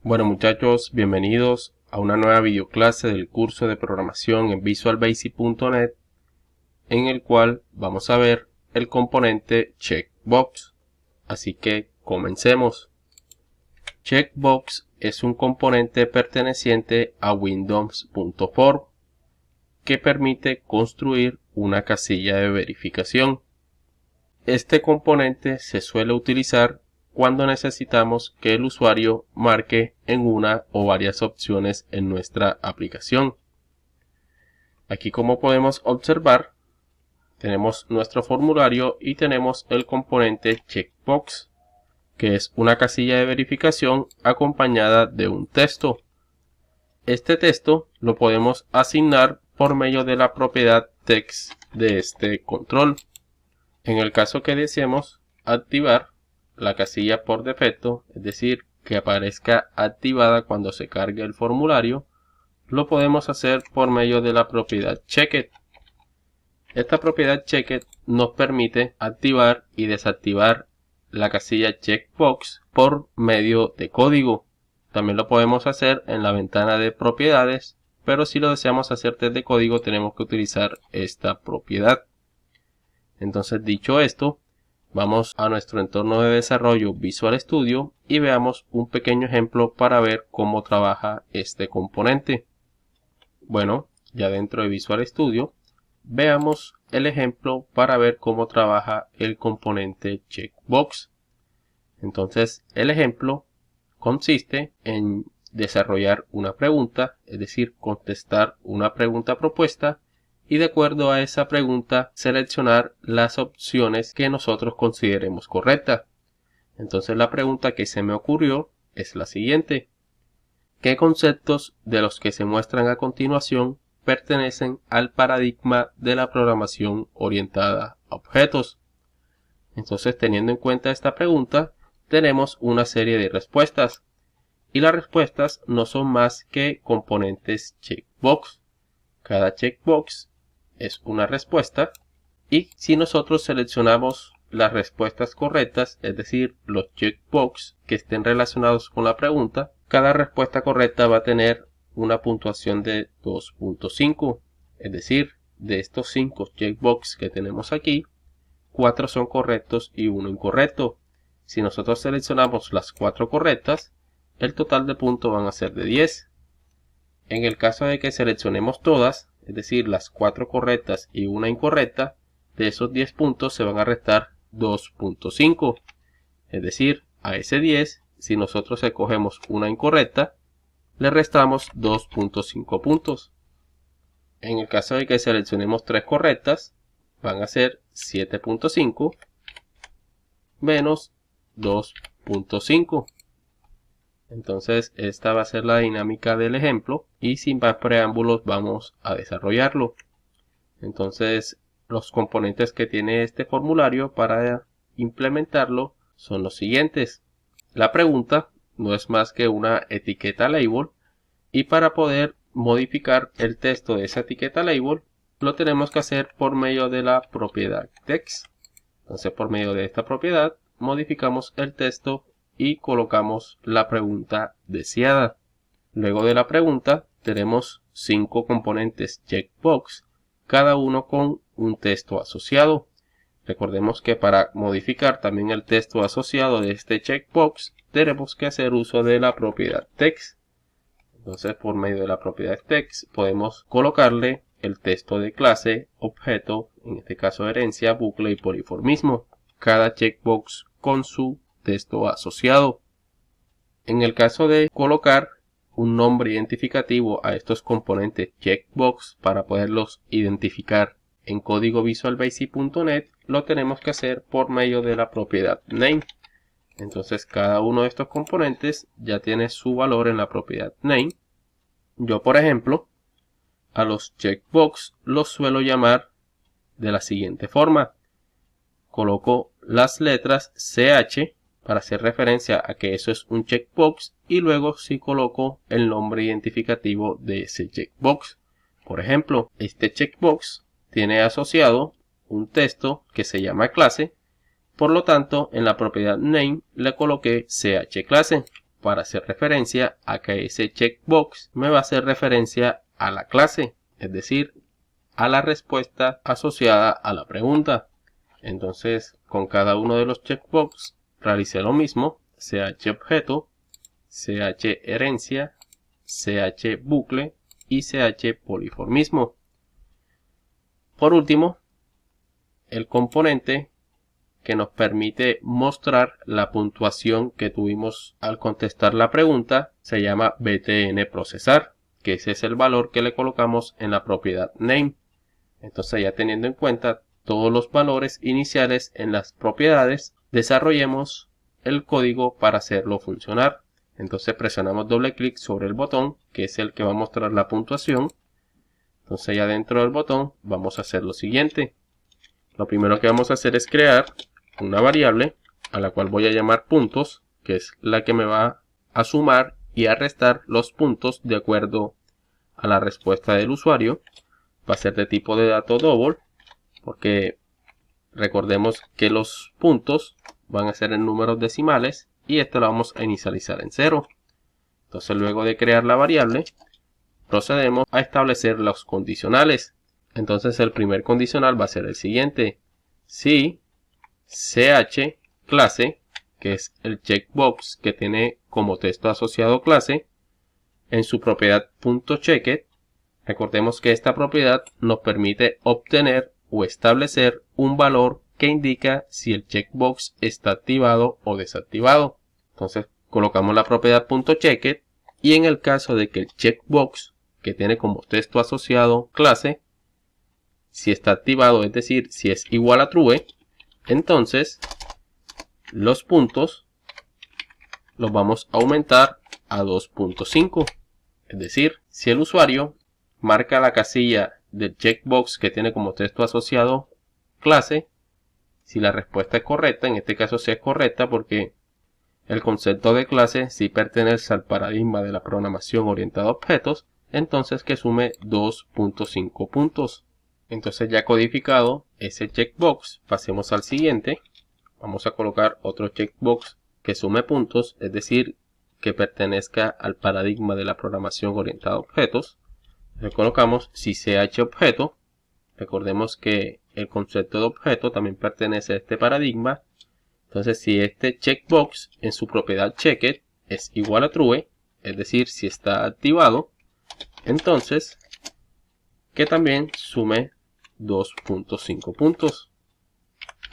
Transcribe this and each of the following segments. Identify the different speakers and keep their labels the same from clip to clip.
Speaker 1: Bueno muchachos, bienvenidos a una nueva videoclase del curso de programación en visualbasic.net, en el cual vamos a ver el componente checkbox. Así que comencemos. Checkbox es un componente perteneciente a Windows.form que permite construir una casilla de verificación. Este componente se suele utilizar cuando necesitamos que el usuario marque en una o varias opciones en nuestra aplicación. Aquí, como podemos observar, tenemos nuestro formulario y tenemos el componente checkbox, que es una casilla de verificación acompañada de un texto. Este texto lo podemos asignar por medio de la propiedad text de este control. En el caso que deseemos activar la casilla por defecto, es decir, que aparezca activada cuando se cargue el formulario, lo podemos hacer por medio de la propiedad checked. Esta propiedad checked nos permite activar y desactivar la casilla checkbox por medio de código. También lo podemos hacer en la ventana de propiedades, pero si lo deseamos hacer desde código tenemos que utilizar esta propiedad. Entonces, dicho esto, vamos a nuestro entorno de desarrollo Visual Studio y veamos un pequeño ejemplo para ver cómo trabaja este componente. Bueno, ya dentro de Visual Studio, veamos el ejemplo para ver cómo trabaja el componente checkbox. Entonces, el ejemplo consiste en desarrollar una pregunta, es decir, contestar una pregunta propuesta, y de acuerdo a esa pregunta seleccionar las opciones que nosotros consideremos correctas. Entonces la pregunta que se me ocurrió es la siguiente: ¿qué conceptos de los que se muestran a continuación pertenecen al paradigma de la programación orientada a objetos? Entonces, teniendo en cuenta esta pregunta, tenemos una serie de respuestas, y las respuestas no son más que componentes checkbox. Cada checkbox es una respuesta, y si nosotros seleccionamos las respuestas correctas, es decir, los checkbox que estén relacionados con la pregunta, cada respuesta correcta va a tener una puntuación de 2.5, es decir, de estos 5 checkbox que tenemos aquí, 4 son correctos y 1 incorrecto. Si nosotros seleccionamos las 4 correctas, el total de puntos van a ser de 10. En el caso de que seleccionemos todas, es decir, las 4 correctas y 1 incorrecta, de esos 10 puntos se van a restar 2.5. Es decir, a ese 10, si nosotros escogemos una incorrecta, le restamos 2.5 puntos. En el caso de que seleccionemos 3 correctas, van a ser 7.5 menos 2.5. Entonces esta va a ser la dinámica del ejemplo y sin más preámbulos vamos a desarrollarlo. Entonces los componentes que tiene este formulario para implementarlo son los siguientes. La pregunta no es más que una etiqueta label, y para poder modificar el texto de esa etiqueta label lo tenemos que hacer por medio de la propiedad text. Entonces, por medio de esta propiedad modificamos el texto y colocamos la pregunta deseada. Luego de la pregunta tenemos 5 componentes checkbox, cada uno con un texto asociado. Recordemos que para modificar también el texto asociado de este checkbox tenemos que hacer uso de la propiedad text. Entonces, por medio de la propiedad text podemos colocarle el texto de clase, objeto, en este caso herencia, bucle y poliformismo, cada checkbox con su texto asociado. En el caso de colocar un nombre identificativo a estos componentes checkbox para poderlos identificar en código visualbasic.net, lo tenemos que hacer por medio de la propiedad name. Entonces cada uno de estos componentes ya tiene su valor en la propiedad name. Yo, por ejemplo, a los checkbox los suelo llamar de la siguiente forma. Coloco las letras CH para hacer referencia a que eso es un checkbox, y luego sí coloco el nombre identificativo de ese checkbox. Por ejemplo, este checkbox tiene asociado un texto que se llama clase, por lo tanto en la propiedad name le coloqué CH clase. para hacer referencia a que ese checkbox me va a hacer referencia a la clase, es decir, a la respuesta asociada a la pregunta. Entonces, con cada uno de los checkbox realicé lo mismo: ch objeto, ch herencia, ch bucle y ch poliformismo. Por último, el componente que nos permite mostrar la puntuación que tuvimos al contestar la pregunta se llama btnprocesar, que ese es el valor que le colocamos en la propiedad name. Entonces, ya teniendo en cuenta todos los valores iniciales en las propiedades, desarrollemos el código para hacerlo funcionar. Entonces presionamos doble clic sobre el botón, que es el que va a mostrar la puntuación. Entonces, ya dentro del botón vamos a hacer lo siguiente. Lo primero que vamos a hacer es crear una variable a la cual voy a llamar puntos, que es la que me va a sumar y a restar los puntos de acuerdo a la respuesta del usuario. Va a ser de tipo de dato double, porque recordemos que los puntos van a ser en números decimales y esto lo vamos a inicializar en 0. Entonces, luego de crear la variable, procedemos a establecer los condicionales. Entonces, el primer condicional va a ser el siguiente: si ch clase, que es el checkbox que tiene como texto asociado clase, en su propiedad .checked, recordemos que esta propiedad nos permite obtener o establecer un valor que indica si el checkbox está activado o desactivado. Entonces, colocamos la propiedad .checked y en el caso de que el checkbox que tiene como texto asociado clase, si está activado, es decir, si es igual a true, entonces los puntos los vamos a aumentar a 2.5. Es decir, si el usuario marca la casilla del checkbox que tiene como texto asociado clase, si la respuesta es correcta, en este caso sí es correcta porque el concepto de clase sí pertenece al paradigma de la programación orientada a objetos, entonces que sume 2.5 puntos. Entonces, ya codificado ese checkbox, pasemos al siguiente. Vamos a colocar otro checkbox que sume puntos, es decir, que pertenezca al paradigma de la programación orientada a objetos. Le colocamos si ch objeto. Recordemos que el concepto de objeto también pertenece a este paradigma. Entonces, si este checkbox en su propiedad checked es igual a true, es decir, si está activado, entonces que también sume 2.5 puntos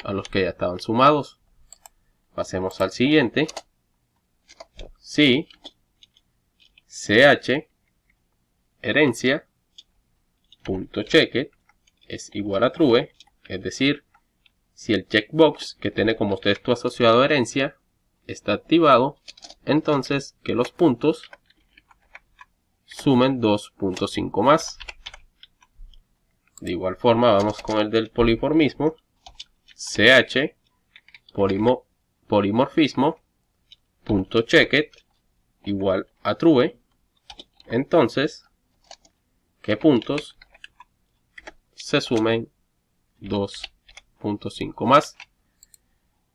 Speaker 1: a los que ya estaban sumados. Pasemos al siguiente. Si ch herencia .checked es igual a true, es decir, si el checkbox que tiene como texto asociado herencia está activado, entonces que los puntos sumen 2.5 más. De igual forma, vamos con el del poliformismo. ch polimorfismo .checked igual a true, entonces que puntos se sumen 2.5 más.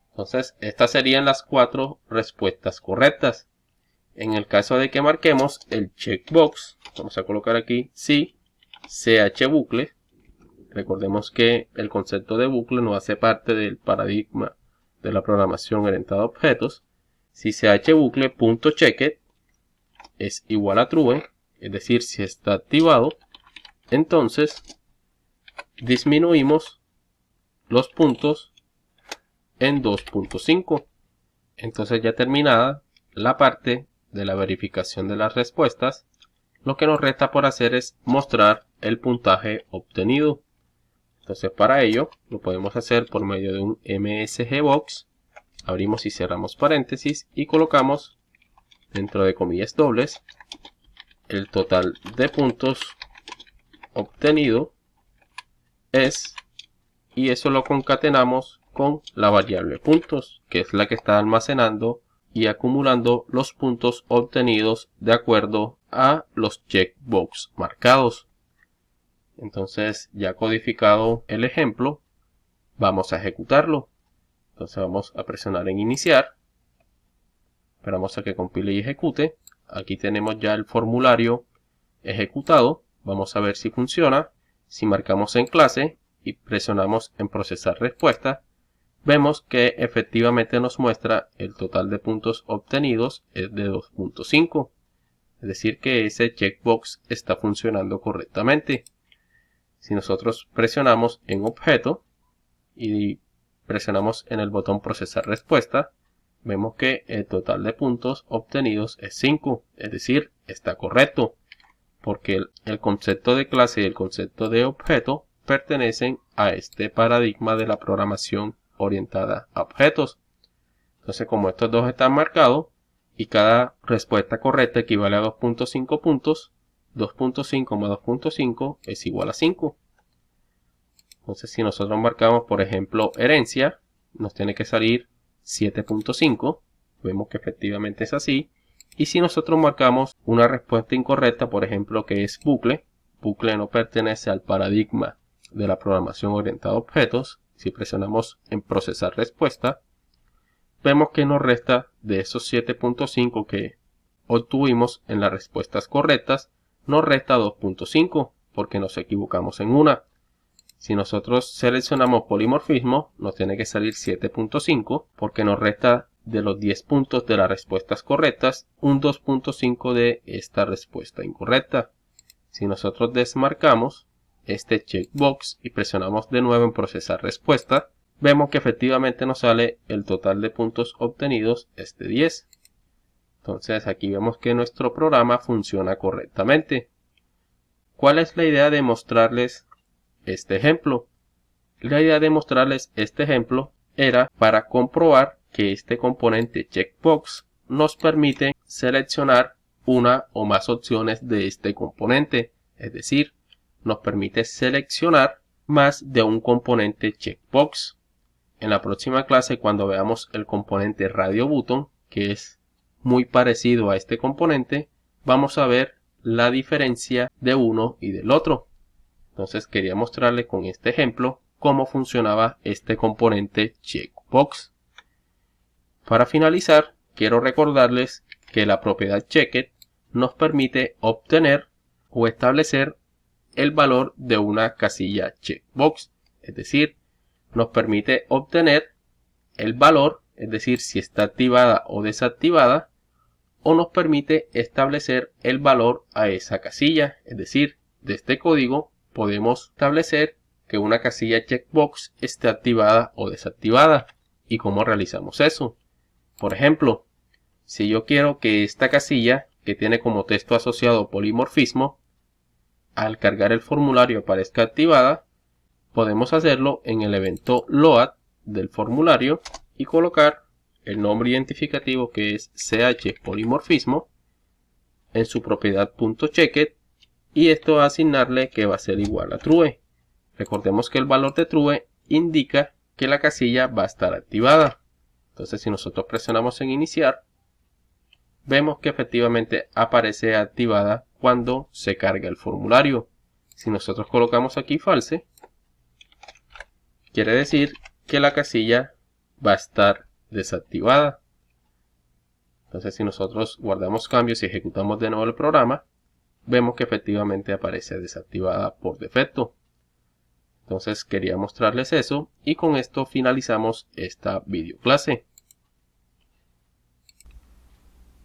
Speaker 1: Entonces, estas serían las 4 respuestas correctas. En el caso de que marquemos el checkbox, vamos a colocar aquí si ch bucle. Recordemos que el concepto de bucle no hace parte del paradigma de la programación orientada a objetos. Si ch bucle .checked es igual a true, es decir, si está activado, entonces disminuimos los puntos en 2.5. Entonces, ya terminada la parte de la verificación de las respuestas, lo que nos resta por hacer es mostrar el puntaje obtenido. Entonces, para ello lo podemos hacer por medio de un msgbox. Abrimos y cerramos paréntesis y colocamos dentro de comillas dobles el total de puntos obtenido es, y eso lo concatenamos con la variable puntos, que es la que está almacenando y acumulando los puntos obtenidos de acuerdo a los checkbox marcados. Entonces, ya codificado el ejemplo, vamos a ejecutarlo. Entonces vamos a presionar en iniciar. Esperamos a que compile y ejecute. Aquí tenemos ya el formulario ejecutado. Vamos a ver si funciona. Si marcamos en clase y presionamos en procesar respuesta, vemos que efectivamente nos muestra el total de puntos obtenidos es de 2.5. Es decir que ese checkbox está funcionando correctamente. Si nosotros presionamos en objeto y presionamos en el botón procesar respuesta, vemos que el total de puntos obtenidos es 5, es decir, está correcto, porque el concepto de clase y el concepto de objeto pertenecen a este paradigma de la programación orientada a objetos. Entonces, como estos dos están marcados y cada respuesta correcta equivale a 2.5 puntos, 2.5 más 2.5 es igual a 5. Entonces, si nosotros marcamos, por ejemplo, herencia, nos tiene que salir 7.5. Vemos que efectivamente es así. Y si nosotros marcamos una respuesta incorrecta, por ejemplo, que es bucle, bucle no pertenece al paradigma de la programación orientada a objetos. Si presionamos en procesar respuesta, vemos que nos resta de esos 7.5 que obtuvimos en las respuestas correctas, nos resta 2.5 porque nos equivocamos en una. Si nosotros seleccionamos polimorfismo, nos tiene que salir 7.5 porque nos resta de los 10 puntos de las respuestas correctas, un 2.5 de esta respuesta incorrecta. Si nosotros desmarcamos este checkbox y presionamos de nuevo en procesar respuesta, vemos que efectivamente nos sale el total de puntos obtenidos es de 10. Entonces aquí vemos que nuestro programa funciona correctamente. ¿Cuál es la idea de mostrarles este ejemplo? La idea de mostrarles este ejemplo era para comprobar que este componente checkbox nos permite seleccionar una o más opciones de este componente, es decir, nos permite seleccionar más de un componente checkbox. En la próxima clase, cuando veamos el componente radio button, que es muy parecido a este componente, vamos a ver la diferencia de uno y del otro. Entonces quería mostrarle con este ejemplo cómo funcionaba este componente checkbox. Para finalizar, quiero recordarles que la propiedad checked nos permite obtener o establecer el valor de una casilla checkbox, es decir, nos permite obtener el valor, es decir, si está activada o desactivada, o nos permite establecer el valor a esa casilla, es decir, de este código podemos establecer que una casilla checkbox esté activada o desactivada. ¿Y cómo realizamos eso? Por ejemplo, si yo quiero que esta casilla, que tiene como texto asociado polimorfismo, al cargar el formulario aparezca activada, podemos hacerlo en el evento load del formulario y colocar el nombre identificativo que es ch polimorfismo en su propiedad .checked y esto asignarle que va a ser igual a true. Recordemos que el valor de true indica que la casilla va a estar activada. Entonces si nosotros presionamos en iniciar, vemos que efectivamente aparece activada cuando se carga el formulario. Si nosotros colocamos aquí false, quiere decir que la casilla va a estar desactivada. Entonces si nosotros guardamos cambios y ejecutamos de nuevo el programa, vemos que efectivamente aparece desactivada por defecto. Entonces quería mostrarles eso y con esto finalizamos esta videoclase.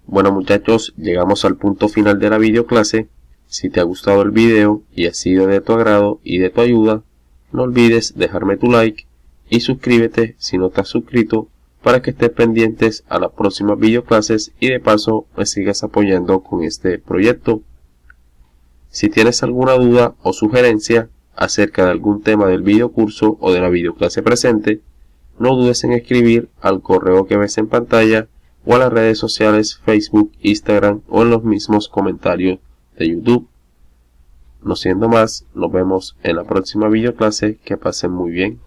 Speaker 1: Bueno muchachos, llegamos al punto final de la videoclase. Si te ha gustado el video y ha sido de tu agrado y de tu ayuda, no olvides dejarme tu like y suscríbete si no te has suscrito para que estés pendientes a las próximas videoclases y de paso me sigas apoyando con este proyecto. Si tienes alguna duda o sugerencia acerca de algún tema del videocurso o de la videoclase presente, no dudes en escribir al correo que ves en pantalla o a las redes sociales Facebook, Instagram o en los mismos comentarios de YouTube. No siendo más, nos vemos en la próxima videoclase. Que pasen muy bien.